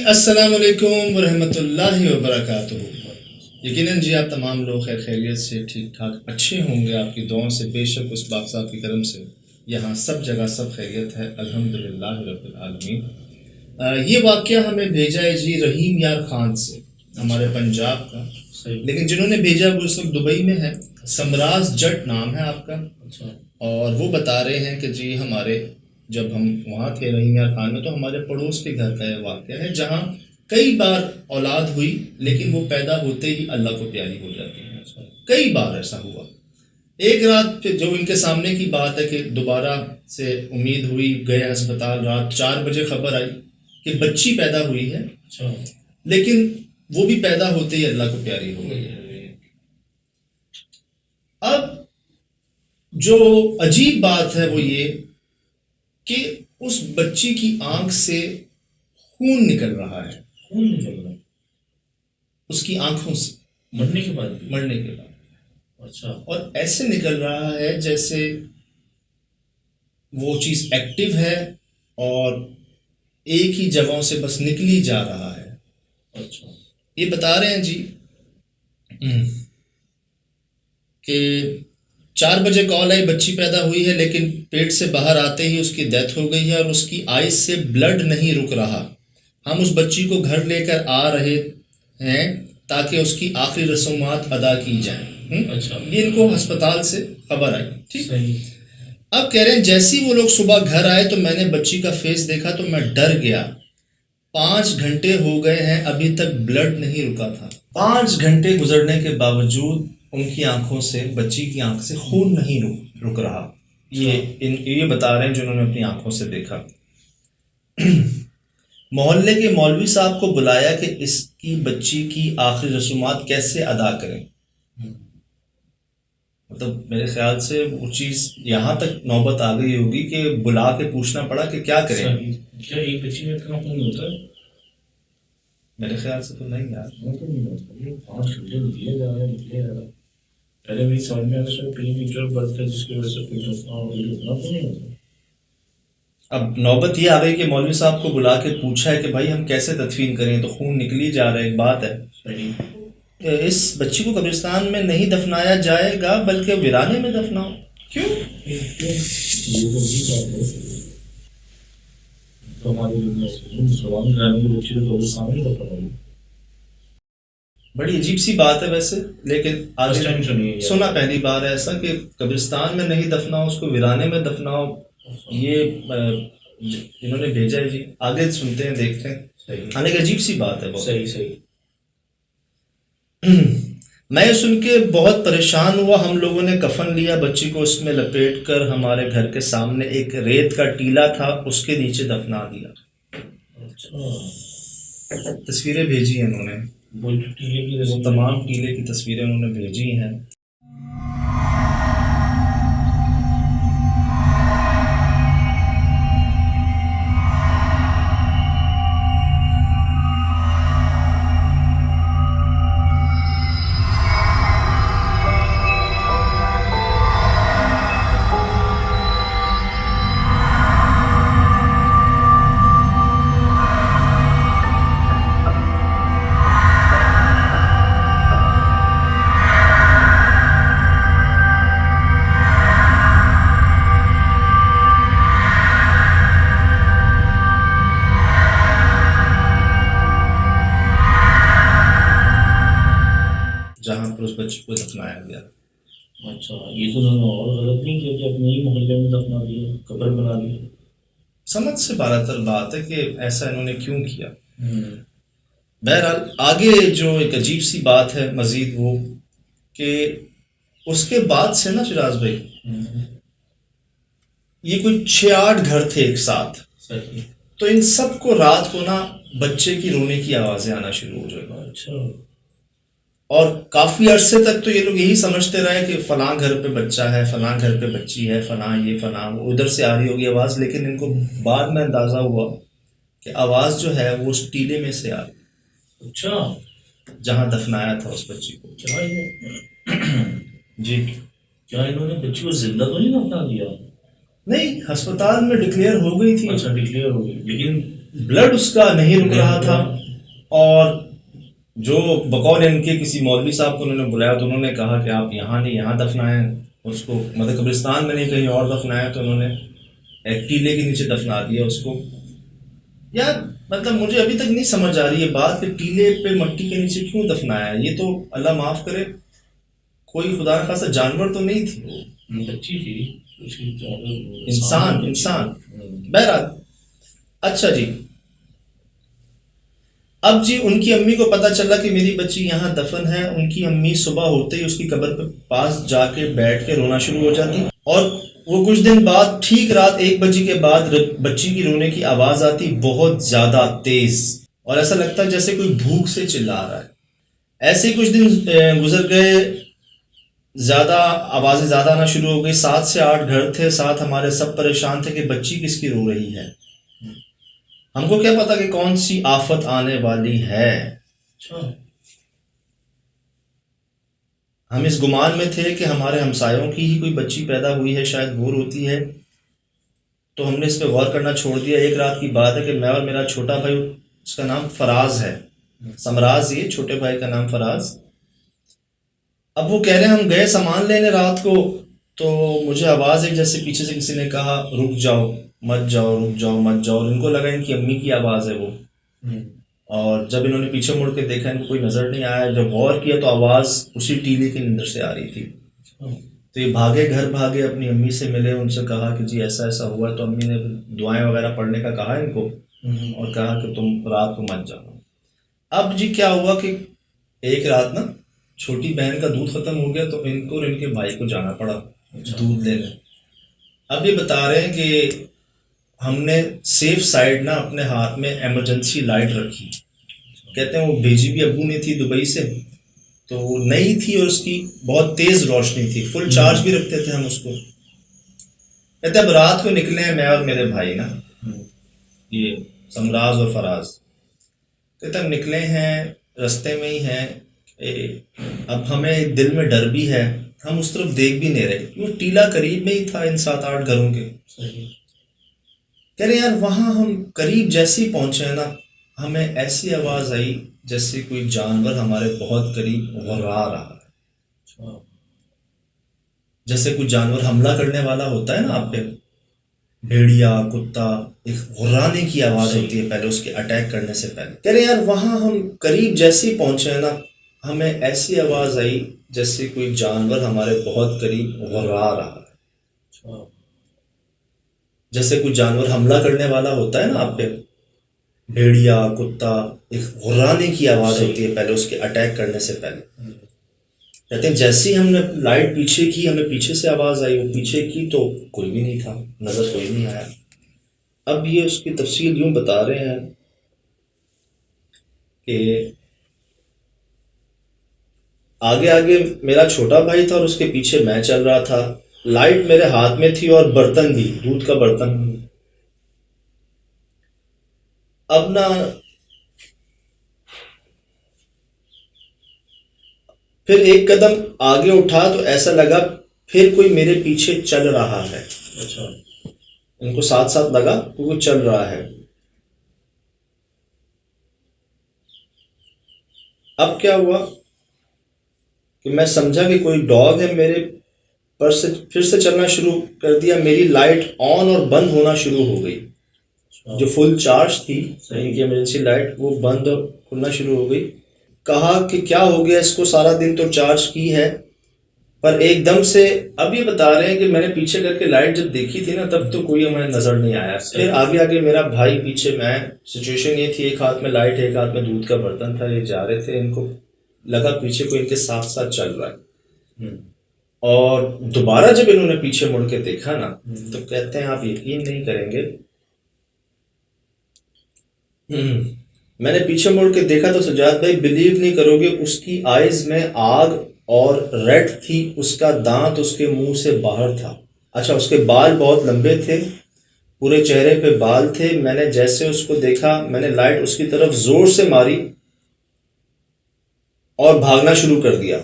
السلام علیکم ورحمۃ اللہ وبرکاتہ۔ یقیناً جی آپ تمام لوگ خیر خیریت سے ٹھیک ٹھاک اچھے ہوں گے، آپ کی دعاؤں سے، بے شک اس پاک صاحب کی کرم سے یہاں سب جگہ سب خیریت ہے، الحمدللہ رب العالمین۔ یہ واقعہ ہمیں بھیجا ہے جی رحیم یار خان سے، ہمارے پنجاب کا، لیکن جنہوں نے بھیجا وہ اس وقت دبئی میں ہے، سمراز جٹ نام ہے آپ کا، اور وہ بتا رہے ہیں کہ جی ہمارے جب ہم وہاں تھے رحیم یار خان میں تو ہمارے پڑوس کے گھر کا یہ واقعہ ہے جہاں کئی بار اولاد ہوئی لیکن وہ پیدا ہوتے ہی اللہ کو پیاری ہو جاتی ہے۔ کئی بار ایسا ہوا۔ ایک رات پھر جو ان کے سامنے کی بات ہے کہ دوبارہ سے امید ہوئی، گئے ہسپتال، رات 4 بجے خبر آئی کہ بچی پیدا ہوئی ہے، لیکن وہ بھی پیدا ہوتے ہی اللہ کو پیاری ہو گئی ہے۔ اب جو عجیب بات ہے وہ یہ کہ اس بچی کی آنکھ سے خون نکل رہا ہے، اس کی آنکھوں سے مرنے کے بعد اچھا، اور ایسے نکل رہا ہے جیسے وہ چیز ایکٹیو ہے اور ایک ہی جگہوں سے بس نکلی جا رہا ہے۔ اچھا، یہ بتا رہے ہیں جی کہ 4 بجے کال آئی، بچی پیدا ہوئی ہے لیکن پیٹ سے باہر آتے ہی اس کی ڈیتھ ہو گئی ہے اور اس کی آئز سے بلڈ نہیں رک رہا۔ ہم اس بچی کو گھر لے کر آ رہے ہیں تاکہ اس کی آخری رسومات ادا کی جائیں۔ اچھا، یہ ان کو ہسپتال سے خبر آئی، ٹھیک۔ اب کہہ رہے ہیں جیسی وہ لوگ صبح گھر آئے تو میں نے بچی کا فیس دیکھا تو میں ڈر گیا۔ 5 گھنٹے ہو گئے ہیں ابھی تک بلڈ نہیں رکا تھا۔ 5 گھنٹے گزرنے کے باوجود ان کی آنکھوں سے، بچی کی آنکھ سے خون نہیں رک رہا۔ یہ بتا رہے ہیں جنہوں نے اپنی آنکھوں سے دیکھا۔ محلے کے مولوی صاحب کو بلایا کہ اس کی بچی کی آخری رسومات کیسے ادا کریں۔ مطلب میرے خیال سے وہ چیز یہاں تک نوبت آ گئی ہوگی کہ بلا کے پوچھنا پڑا کہ کیا کریں۔ کیا ایک بچی میں اتنا خون ہوتا ہے؟ میرے خیال سے تو نہیں یار، 5 گھنٹے نکلے جا رہے ہیں۔ پہلے بھی سمجھ میں آتا ہے پری میچور برتھ ہے جس کی وجہ سے کوئی اتنا تو نہیں ہوتا۔ اب نوبت یہ آ گئی کہ مولوی صاحب کو بلا کے پوچھا ہے کہ بھائی ہم کیسے تدفین کریں، تو خون نکلی جا رہا ہے، ایک بات ہے۔ اس بچی کو قبرستان میں نہیں دفنایا جائے گا بلکہ ویرانے میں دفناؤ۔ کیوں؟ بڑی عجیب سی بات ہے ویسے، لیکن سنا پہلی بار ہے ایسا کہ قبرستان میں نہیں دفناؤ، اس کو ویرانے میں دفناؤ۔ یہ انہوں نے بھیجا ہے جی، آگے سنتے ہیں، دیکھتے ہیں۔ حالانکہ عجیب سی بات ہے بہت۔ صحیح۔ میں سن کے بہت پریشان ہوا۔ ہم لوگوں نے کفن لیا، بچی کو اس میں لپیٹ کر ہمارے گھر کے سامنے ایک ریت کا ٹیلا تھا اس کے نیچے دفنا دیا۔ تصویریں بھیجی ہیں انہوں نے، وہ تمام ٹیلے کی تصویریں انہوں نے بھیجی ہیں۔ جہاں پر اس بچی کو دفنایا گیا۔ اچھا، یہ تو انہوں نے اور غلط نہیں کیا کہ اپنے ہی محلے میں دفنا دیا، قبر بنا دی۔ سمجھ سے بالاتر بات ہے کہ ایسا انہوں نے کیوں کیا۔ بہرحال آگے جو ایک عجیب سی بات ہے مزید وہ کہ اس کے بعد سے نا شراز بھائی، یہ کوئی 6-8 گھر تھے ایک ساتھ، تو ان سب کو رات کو نا بچے کی رونے کی آوازیں آنا شروع ہو جائے گا۔ اچھا، اور کافی عرصے تک تو یہ لوگ یہی سمجھتے رہے کہ فلاں گھر پہ بچہ ہے، فلاں گھر پہ بچی ہے، فلاں یہ فلاں وہ، ادھر سے آ رہی ہوگی آواز، لیکن ان کو بعد میں اندازہ ہوا کہ آواز جو ہے وہ اس ٹیلے میں سے آ رہی۔ اچھا، جہاں دفنایا تھا اس بچی کو۔ جی، کیا انہوں نے بچی کو زندہ تو نہیں دفنا دیا؟ نہیں، ہسپتال میں ڈکلیئر ہو گئی تھی۔ اچھا، ڈکلیئر ہو گئی، لیکن بلڈ اس کا نہیں رک رہا تھا، اور جو بقول ان کے کسی مولوی صاحب کو انہوں نے بلایا تو انہوں نے کہا کہ آپ یہاں نہیں یہاں دفنائیں اس کو، مطلب قبرستان میں نہیں کہیں اور دفنایا، تو انہوں نے ایک ٹیلے کے نیچے دفنا دیا اس کو. یار مطلب مجھے ابھی تک نہیں سمجھ آ رہی ہے بات کہ ٹیلے پہ مٹی کے نیچے کیوں دفنایا. یہ تو اللہ معاف کرے کوئی خدا نخواستہ جانور تو نہیں تھی وہ، بچی تھی اس کی انسان. بہرحال اچھا جی، اب جی ان کی امی کو پتا چلا کہ میری بچی یہاں دفن ہے. ان کی امی صبح ہوتے ہی اس کی قبر پہ پاس جا کے بیٹھ کے رونا شروع ہو جاتی، اور وہ کچھ دن بعد ٹھیک رات 1 بجے کے بعد بچی کی رونے کی آواز آتی بہت زیادہ تیز، اور ایسا لگتا ہے جیسے کوئی بھوک سے چلا رہا ہے. ایسے ہی کچھ دن گزر گئے، زیادہ آوازیں زیادہ آنا شروع ہو گئی. 7 سے 8 گھر تھے ساتھ ہمارے، سب پریشان تھے کہ بچی کس کی رو رہی ہے. ہم کو کیا پتا کہ کون سی آفت آنے والی ہے. ہم اس گمان میں تھے کہ ہمارے ہمسایوں کی ہی کوئی بچی پیدا ہوئی ہے، شاید وہ روتی ہے، تو ہم نے اس پہ غور کرنا چھوڑ دیا. ایک رات کی بات ہے کہ میں اور میرا چھوٹا بھائی، اس کا نام فراز ہے، سمراز، یہ چھوٹے بھائی کا نام فراز. اب وہ کہہ رہے ہیں ہم گئے سامان لینے رات کو، تو مجھے آواز ہے جیسے پیچھے سے کسی نے کہا رک جاؤ مت جاؤ، رک جاؤ مت جاؤ. اور ان کو لگا ان کی امی کی آواز ہے وہ. اور جب انہوں نے پیچھے مڑ کے دیکھا ان کو کوئی نظر نہیں آیا. جب غور کیا تو آواز اسی ٹیلے کے اندر سے آ رہی تھی. تو یہ بھاگے گھر بھاگے، اپنی امی سے ملے، ان سے کہا کہ جی ایسا ایسا ہوا. تو امی نے دعائیں وغیرہ پڑھنے کا کہا ان کو، اور کہا کہ تم رات کو مت جاؤ. اب جی کیا ہوا کہ ایک رات نا چھوٹی بہن کا دودھ ختم ہو گیا، تو ان کو اور ان کے بھائی کو جانا پڑا دودھ لینے. اب یہ بتا رہے ہیں کہ ہم نے سیف سائڈ نا اپنے ہاتھ میں ایمرجنسی لائٹ رکھی. کہتے ہیں وہ بھیجی بھی ابو نے تھی دبئی سے، تو وہ نئی تھی اور اس کی بہت تیز روشنی تھی، فل چارج بھی رکھتے تھے ہم اس کو. کہتے اب رات کو نکلے ہیں میں اور میرے بھائی نا، یہ سمراز اور فراز. کہتے ہم نکلے ہیں، رستے میں ہی ہیں. اب ہمیں دل میں ڈر بھی ہے، ہم اس طرف دیکھ بھی نہیں رہے، وہ ٹیلا قریب میں ہی تھا ان 7-8 گھروں کے. کہہ رہے یار وہاں ہم قریب جیسے ہی پہنچے ہیں نا، ہمیں ایسی آواز آئی جیسے کوئی جانور ہمارے بہت قریب غرا رہا ہے، جیسے کوئی جانور حملہ کرنے والا ہوتا ہے نا آپ پہ، بھیڑیا، کتا، ایک غرانے کی آواز ہوتی ہے پہلے اس کے اٹیک کرنے سے پہلے. کہہ رہے یار وہاں ہم قریب جیسے ہی پہنچے ہیں نا، ہمیں ایسی آواز آئی جیسے کوئی جانور ہمارے بہت قریب غرا رہا ہے، جیسے کوئی جانور حملہ کرنے والا ہوتا ہے نا آپ پہ، بھیڑیا، کتا، ایک غرانے کی آواز ہوتی ہے پہلے اس کے اٹیک کرنے سے پہلے. کہتے ہیں جیسے ہی ہم نے لائٹ پیچھے کی، ہمیں پیچھے سے آواز آئی، وہ پیچھے کی تو کوئی بھی نہیں تھا، نظر کوئی نہیں آیا. اب یہ اس کی تفصیل یوں بتا رہے ہیں کہ آگے آگے میرا چھوٹا بھائی تھا اور اس کے پیچھے میں چل رہا تھا. لائٹ میرے ہاتھ میں تھی اور برتن بھی، دودھ کا برتن. اب نا پھر ایک قدم آگے اٹھا تو ایسا لگا پھر کوئی میرے پیچھے چل رہا ہے. ان کو ساتھ ساتھ لگا کہ وہ چل رہا ہے. اب کیا ہوا کہ میں سمجھا کہ کوئی ڈاگ ہے، میرے پر سے پھر سے چلنا شروع کر دیا. میری لائٹ آن اور بند ہونا شروع ہو گئی، جو فل چارج تھی یعنی کہ ایمرجنسی لائٹ، وہ بند اور کھلنا شروع ہو گئی. کہا کہ کیا ہو گیا اس کو، سارا دن تو چارج کی ہے. پر ایک دم سے اب یہ بتا رہے ہیں کہ میں نے پیچھے کر کے لائٹ جب دیکھی تھی نا، تب تو کوئی ہمیں نظر نہیں آیا. پھر آگے آگے میرا بھائی، پیچھے میں. سچویشن یہ تھی ایک ہاتھ میں لائٹ، ایک ہاتھ میں دودھ کا برتن تھا. یہ جا رہے تھے، ان کو لگا پیچھے کوئی ان کے ساتھ ساتھ چل رہا ہے. اور دوبارہ جب انہوں نے پیچھے مڑ کے دیکھا نا، تو کہتے ہیں آپ یقین نہیں کریں گے، میں نے پیچھے مڑ کے دیکھا تو سجاد بھائی بلیو نہیں کرو گے، اس کی آئیز میں آگ اور ریڈ تھی، اس کا دانت اس کے منہ سے باہر تھا. اچھا، اس کے بال بہت لمبے تھے، پورے چہرے پہ بال تھے. میں نے جیسے اس کو دیکھا، میں نے لائٹ اس کی طرف زور سے ماری اور بھاگنا شروع کر دیا.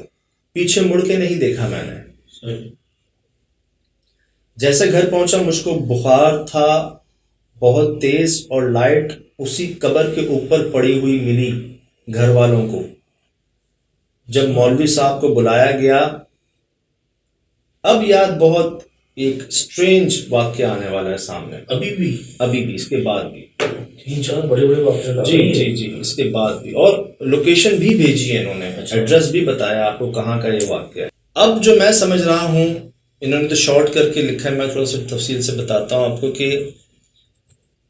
پیچھے مڑ کے نہیں دیکھا میں نے. جیسے گھر پہنچا مجھ کو بخار تھا بہت تیز، اور لائٹ اسی قبر کے اوپر پڑی ہوئی ملی. گھر والوں کو جب مولوی صاحب کو بلایا گیا. اب یاد بہت ایک سٹرینج واقعہ آنے والا ہے سامنے, ابھی بھی اس کے بعد بھی 3-4 بڑے واقعات. جی اس کے بعد بھی, اور لوکیشن بھی بھیجی ہے انہوں نے, ایڈریس بھی بتایا آپ کو کہاں کا یہ واقعہ ہے. اب جو میں سمجھ رہا ہوں, انہوں نے تو شارٹ کر کے لکھا ہے, میں تھوڑا سا تفصیل سے بتاتا ہوں آپ کو کہ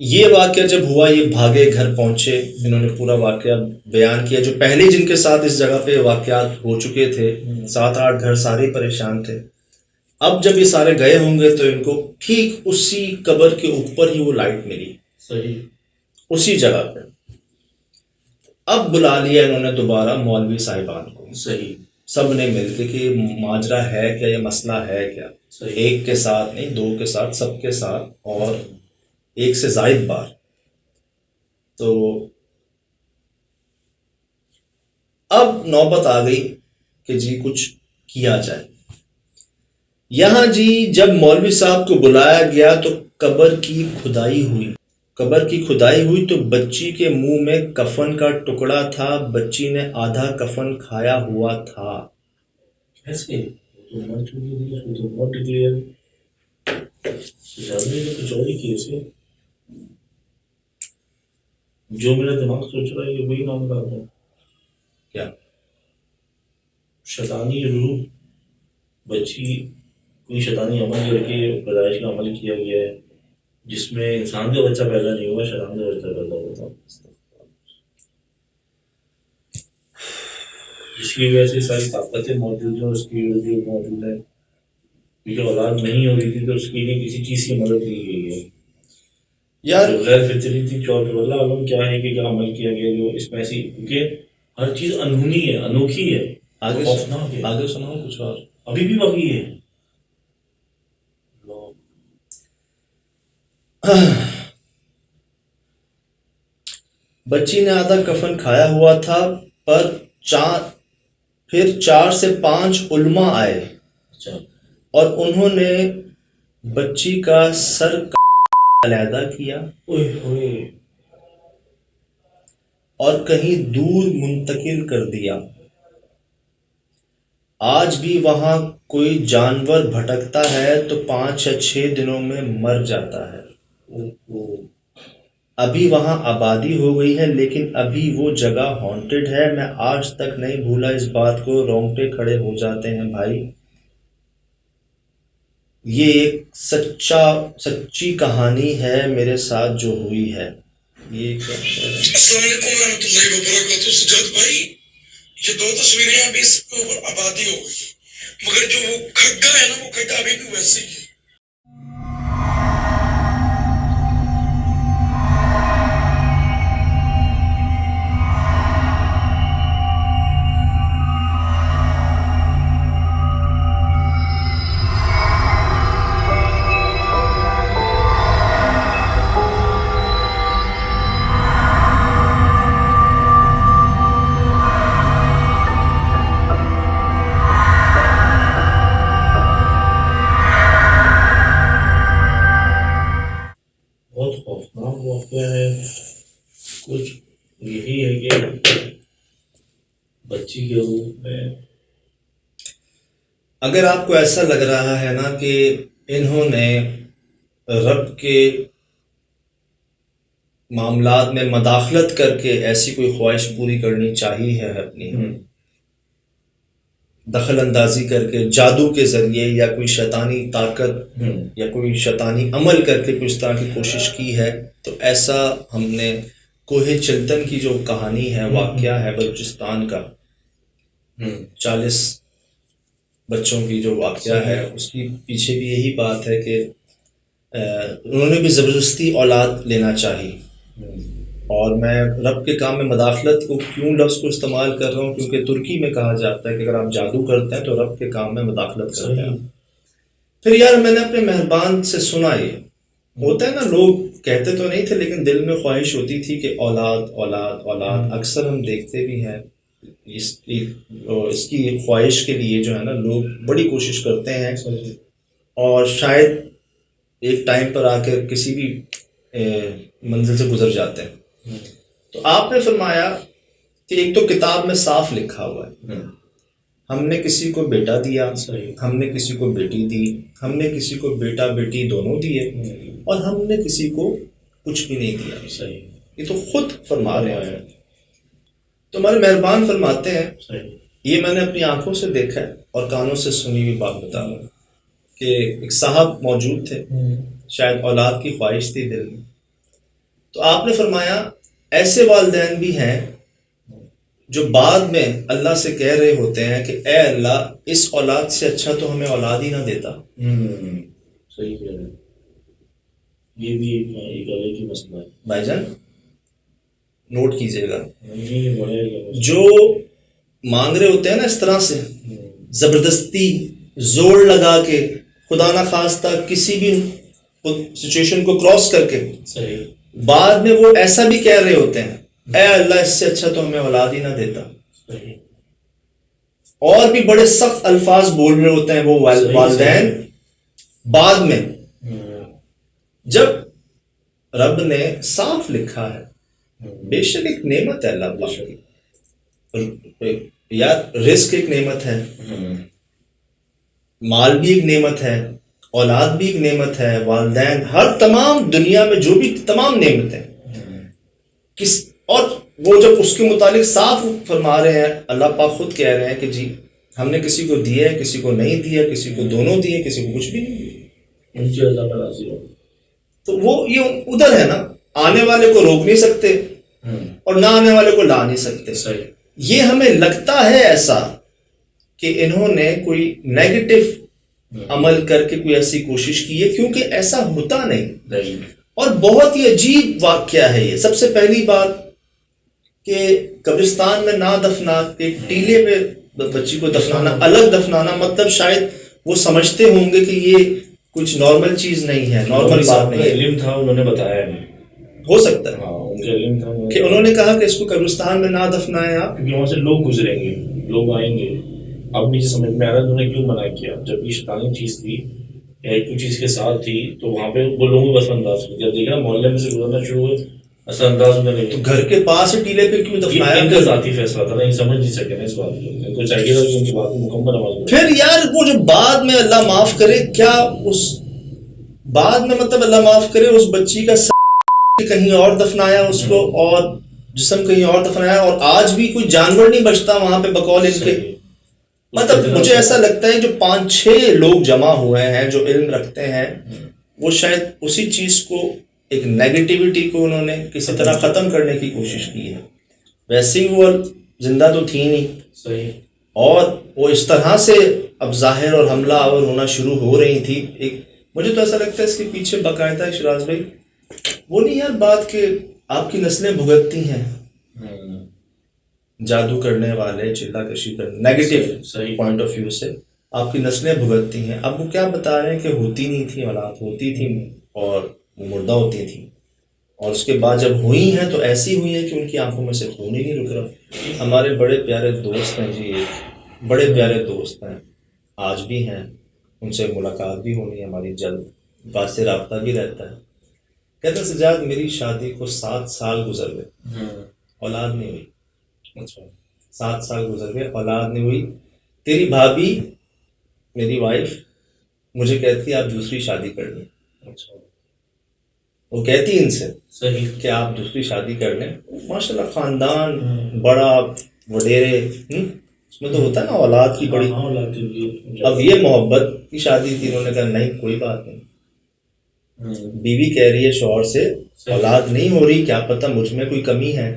یہ واقعہ جب ہوا, یہ بھاگے گھر پہنچے, انہوں نے پورا واقعہ بیان کیا. جو پہلے جن کے ساتھ اس جگہ پہ واقعات ہو چکے تھے 7-8 گھر سارے پریشان تھے. اب جب یہ سارے گئے ہوں گے تو ان کو ٹھیک اسی قبر کے اوپر ہی وہ لائٹ ملی, صحیح اسی جگہ پہ. اب بلا لیا انہوں نے دوبارہ مولوی صاحبان کو, صحیح, سب نے مل کے کہ یہ ماجرا ہے کیا, یہ مسئلہ ہے کیا. صحیح. ایک کے ساتھ نہیں, 2 کے ساتھ, سب کے ساتھ, اور 1 سے زائد بار. تو اب نوبت آ گئی کہ جی کچھ کیا جائے. یہاں جی جب مولوی صاحب کو بلایا گیا تو قبر کی کھدائی ہوئی تو بچی کے منہ میں کفن کا ٹکڑا تھا. بچی نے آدھا کفن کھایا ہوا تھا. کیسے مر چکی تھی, اس کو تو بہت ڈکلیئر کچھ اور ہی کی اسے. جو میرا دماغ سوچ رہا ہے یہ وہی نام کا ہے کیا, شیطانی روح. بچی کوئی شیطانی عمل کر کے پیدائش کا عمل کیا گیا ہے جس میں انسان کا بچہ پیدا نہیں ہوا, شیطان کا بچہ پیدا ہوا تھا, جس کی وجہ سے ساری طاقتیں موجود ہیں, اس کی وجہ موجود ہے. کیونکہ اولاد نہیں ہو رہی تھی تو اس کے لیے کسی چیز کی مدد لی گئی ہے یار غیر فطری تھی. اللہ علم کیا ہے کہ کیا عمل کیا گیا جو اس میں ایسی, کیونکہ ہر چیز انہونی ہے, انوکھی ہے. آگے سناؤ کچھ اور, ابھی بھی باقی ہے. بچی نے آدھا کفن کھایا ہوا تھا, پر پھر 4 سے 5 علماء آئے اور انہوں نے بچی کا سر علیحدہ کیا اور کہیں دور منتقل کر دیا. آج بھی وہاں کوئی جانور بھٹکتا ہے تو 5 یا 6 دنوں میں مر جاتا ہے. ابھی وہاں آبادی ہو گئی ہے لیکن ابھی وہ جگہ ہانٹڈ ہے. میں آج تک نہیں بھولا اس بات کو, رونگٹے کھڑے ہو جاتے ہیں بھائی. یہ ایک سچی کہانی ہے میرے ساتھ جو ہوئی ہے. یہ کیا ہے؟ السلام علیکم ورحمۃ اللہ وبرکاتہ. سجاد بھائی, یہ 2 تصویریں ابھی اس کے اوپر آبادی ہو گئی, مگر جو وہ کھگا ہے نا, وہ کھگا ابھی بھی ویسے ہی ہے. بہت خوفناک واقعہ ہے. کچھ یہی ہے کہ بچی کے روپ میں اگر آپ کو ایسا لگ رہا ہے نا کہ انہوں نے رب کے معاملات میں مداخلت کر کے ایسی کوئی خواہش پوری کرنی چاہیے ہے اپنی, دخل اندازی کر کے جادو کے ذریعے یا کوئی شیطانی طاقت یا کوئی شیطانی عمل کر کے کچھ طرح کی کوشش کی ہے, تو ایسا ہم نے کوہ چلتن کی جو کہانی ہے, واقعہ ہے بلوچستان کا, 40 بچوں کی جو واقعہ ہے, اس کی پیچھے بھی یہی بات ہے کہ انہوں نے بھی زبردستی اولاد لینا چاہی. اور میں رب کے کام میں مداخلت کو کیوں لفظ کو استعمال کر رہا ہوں, کیونکہ ترکی میں کہا جاتا ہے کہ اگر آپ جادو کرتے ہیں تو رب کے کام میں مداخلت کرتے ہیں. پھر یار میں نے اپنے مہربان سے سنا, یہ ہوتا ہے نا, لوگ کہتے تو نہیں تھے لیکن دل میں خواہش ہوتی تھی کہ اولاد اولاد اولاد. اکثر ہم دیکھتے بھی ہیں اس کی خواہش کے لیے جو ہے نا لوگ بڑی کوشش کرتے ہیں, اور شاید ایک ٹائم پر آ کر کسی بھی منزل سے گزر جاتے ہیں. تو آپ نے فرمایا کہ ایک تو کتاب میں صاف لکھا ہوا ہے ہم نے کسی کو بیٹا دیا, ہم نے کسی کو بیٹی دی, ہم نے کسی کو بیٹا بیٹی دونوں دیے, اور ہم نے کسی کو کچھ بھی نہیں دیا. یہ تو خود فرما رہے ہیں. تو ہمارے مہربان فرماتے ہیں, یہ میں نے اپنی آنکھوں سے دیکھا ہے اور کانوں سے سنی ہوئی بات بتا رہا ہوں کہ ایک صاحب موجود تھے, شاید اولاد کی خواہش تھی دل میں, تو آپ نے فرمایا ایسے والدین بھی ہیں جو بعد میں اللہ سے کہہ رہے ہوتے ہیں کہ اے اللہ اس اولاد سے اچھا تو ہمیں اولاد ہی نہ دیتا. صحیح کہہ رہے ہیں. یہ بھی ایک الگ ہی مسئلہ ہے بھائی جان, نوٹ کیجیے گا. جو جو مانگ رہے ہوتے ہیں نا اس طرح سے زبردستی زور لگا کے, خدا نہ خواستہ کسی بھی سچویشن کو کراس کر کے, بعد میں وہ ایسا بھی کہہ رہے ہوتے ہیں اے اللہ اس سے اچھا تو ہمیں اولاد ہی نہ دیتا, اور بھی بڑے سخت الفاظ بول رہے ہوتے ہیں وہ والدین بعد میں, جب رب نے صاف لکھا ہے. بے شک ایک نعمت ہے اللہ پاک کی, یار رزق ایک نعمت ہے, مال بھی ایک نعمت ہے, اولاد بھی ایک نعمت ہے, والدین, ہر تمام دنیا میں جو بھی تمام نعمتیں اور وہ جب اس کے متعلق صاف فرما رہے ہیں, اللہ پاک خود کہہ رہے ہیں کہ جی ہم نے کسی کو دیا ہے, کسی کو نہیں دیا, کسی کو دونوں دیے, کسی کو کچھ بھی نہیں دیا. تو وہ یہ ادھر ہے نا, آنے والے کو روک نہیں سکتے اور نہ آنے والے کو لا نہیں سکتے. یہ ہمیں لگتا ہے ایسا کہ انہوں نے کوئی نیگیٹو عمل کر کے کوئی ایسی کوشش کی ہے, کیونکہ ایسا ہوتا نہیں. اور بہت ہی عجیب واقعہ ہے یہ. سب سے پہلی بات کہ قبرستان میں نہ دفنا کے ٹیلے پہ بچی کو دفنانا, الگ دفنانا, مطلب شاید وہ سمجھتے ہوں گے کہ یہ کچھ نارمل چیز نہیں ہے, نارمل بات نہیں ہے. علم تھا, انہوں نے بتایا نہیں, ہو سکتا ہے ان کا علم تھا کہ انہوں نے کہا کہ اس کو قبرستان میں نہ دفنائیں آپ, کیونکہ وہاں سے لوگ گزریں گے, لوگ آئیں گے. اب مجھے سمجھ میں آ رہا ہے انہوں نے کیوں منع کیا. جب یہ شیطانی چیز تھی یا کوئی چیز کے ساتھ تھی تو وہاں پہ وہ لوگوں بس انداز ہو. جب دیکھا محلے میں سے گزرنا شروع ہوئے, اصل انداز میں نہیں. تو گھر کے پاس ٹیلے پہ کیوں دفنایا؟ ان کا ذاتی فیصلہ تھا نا, یہ سمجھ نہیں سکے نا اس بات کو. ان کو چاہیے تھا کہ ان کی بات کو مکمل عمل. پھر یار وہ جو بعد میں اللہ معاف کرے, کیا اس بعد میں مطلب اللہ معاف کرے اس بچی کا کہیں اور دفنایا اس کو, اور جسم کہیں اور دفنایا, اور آج بھی کوئی جانور نہیں بچتا وہاں پہ بقول ان کے. مطلب مجھے ایسا لگتا ہے جو 5-6 لوگ جمع ہوئے ہیں جو علم رکھتے ہیں, وہ شاید اسی چیز کو, ایک نیگیٹیوٹی کو انہوں نے کسی طرح ختم کرنے کی کوشش کی ہے. ویسے ہی وہ زندہ تو تھی نہیں, اور وہ اس طرح سے اب ظاہر اور حملہ آور ہونا شروع ہو رہی تھی. ایک مجھے تو ایسا لگتا ہے اس کے پیچھے باقاعدہ شراز بھائی وہ نہیں یار بات کہ آپ کی نسلیں بھگتتی ہیں, جادو کرنے والے, چلا کشی کرنے, نیگیٹو پوائنٹ آف ویو سے آپ کی نسلیں بھگتتی ہیں. اب وہ کیا بتا رہے ہیں کہ ہوتی نہیں تھی اولاد, ہوتی تھی اور وہ مردہ ہوتی تھی, اور اس کے بعد جب ہوئی ہیں تو ایسی ہوئی ہیں کہ ان کی آنکھوں میں سے خون ہی نہیں رک رہا. ہمارے بڑے پیارے دوست ہیں جی, ایک بڑے پیارے دوست ہیں, آج بھی ہیں, ان سے ملاقات بھی ہونی ہے ہماری جلد, بات سے رابطہ بھی رہتا ہے. کہتا سجاد میری شادی کو 7 سال گزر گئے, اولاد نہیں ہوئی. 7 سال گزر گئے, اولاد نہیں ہوئی. تیری بھابھی میری وائف مجھے کہتی ہے آپ دوسری شادی کر لیں. وہ کہتی ان سے کہ آپ دوسری شادی کر لیں. ماشاء اللہ خاندان بڑا وڈیرے, اس میں تو ہوتا ہے نا اولاد کی بڑی. اب یہ محبت کی شادی تھی, انہوں نے کہا نہیں کوئی بات نہیں. بیوی کہہ رہی ہے شوہر سے اولاد نہیں ہو رہی, کیا پتہ مجھ میں کوئی کمی ہے,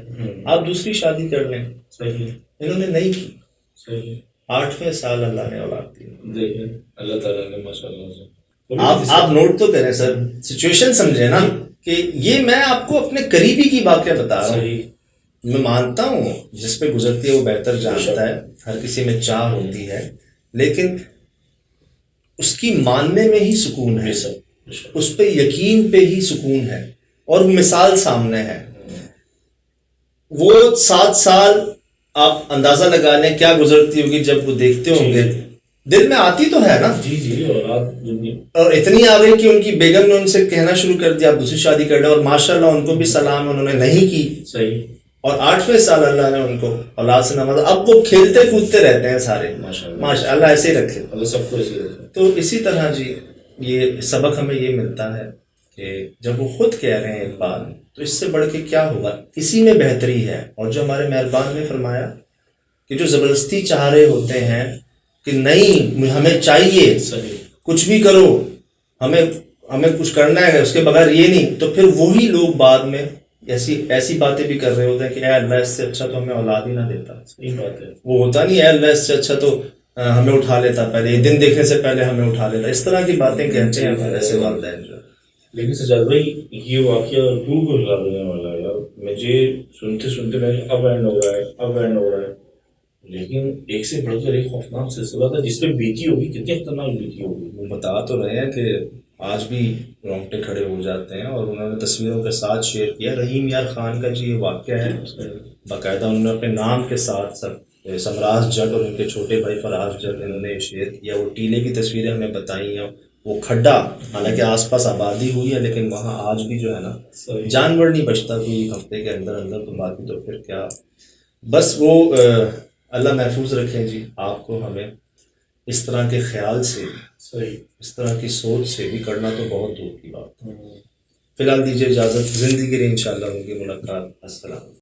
آپ دوسری شادی کر لیں. انہوں نے نہیں کی. 8ویں سال اللہ نے اولاد دی. اللہ تعالیٰ نے ماشاءاللہ سے. آپ نوٹ تو کریں سر, سچویشن سمجھے نا, کہ یہ میں آپ کو اپنے قریبی کی واقعہ بتا رہا ہوں. میں مانتا ہوں جس پہ گزرتی ہے وہ بہتر جانتا ہے, ہر کسی میں چاہ ہوتی ہے, لیکن اس کی ماننے میں ہی سکون ہے, اس پہ یقین پہ ہی سکون ہے, اور مثال سامنے ہے. وہ 7 سال آپ اندازہ لگا لیں کیا گزرتی ہوگی جب وہ دیکھتے ہوں گے. دل میں آتی تو ہے نا, اور اتنی آ گئی کہ ان کی بیگم نے ان سے کہنا شروع کر دیا آپ دوسری شادی کر لیں, اور ماشاءاللہ ان کو بھی سلام, انہوں نے نہیں کی. اور 8ویں سال اللہ نے ان کو اولاد سے نوازا. اب وہ کھیلتے کودتے رہتے ہیں سارے. ماشاء اللہ ایسے ہی رکھے. اللہ سب کو ایسے رکھے. تو اسی طرح جی یہ سبق ہمیں یہ ملتا ہے کہ جب وہ خود کہہ رہے ہیں ایک بات تو اس سے بڑھ کے کیا ہوگا. اسی میں بہتری ہے. اور جو ہمارے مہربان نے فرمایا کہ جو زبردستی چاہ رہے ہوتے ہیں کہ نہیں ہمیں چاہیے صحیح کچھ بھی کرو, ہمیں کچھ کرنا ہے اس کے بغیر یہ نہیں, تو پھر وہی لوگ بعد میں ایسی باتیں بھی کر رہے ہوتے ہیں کہ اے اللہ اس سے اچھا تو ہمیں اولاد ہی نہ دیتا. صحیح بات ہے. وہ ہوتا نہیں اے اللہ اس سے اچھا تو ہمیں اٹھا لیتا, پہلے یہ دن دیکھنے سے پہلے ہمیں اٹھا لیتا. اس طرح کی باتیں کہتے ہیں ایسے والدین جو. لیکن سجاد بھائی یہ واقعہ روح کو ہلا دینے والا ہے یار. مجھے سنتے میں اب اینڈ ہو رہا ہے لیکن ایک سے بڑھ کر ایک خوفناک سلسلہ تھا جس پہ بیتی ہوگی. کتنی خطرناک بیتی ہوگی. وہ بتا تو رہے ہیں کہ آج بھی رونگٹے کھڑے ہو جاتے ہیں. اور انہوں نے تصویروں کے ساتھ شیئر کیا. رحیم یار خان کا جی یہ واقعہ ہے, باقاعدہ انہوں نے اپنے نام کے ساتھ سمراج جٹ اور ان کے چھوٹے بھائی فراز جٹ انہوں نے شیئر کیا. وہ ٹیلے کی تصویریں ہمیں بتائی ہیں. وہ کھڈا حالانکہ آس پاس آبادی ہوئی ہے لیکن وہاں آج بھی جو ہے نا جانور نہیں بچتا کوئی ایک ہفتے کے اندر. تو باقی تو پھر کیا, بس وہ اللہ محفوظ رکھیں جی آپ کو. ہمیں اس طرح کے خیال سے اس طرح کی سوچ سے بھی کرنا تو بہت دور کی بات ہے. فی الحال دیجیے اجازت, زندگی رہی انشاءاللہ ہوگی ملاقات. السلام.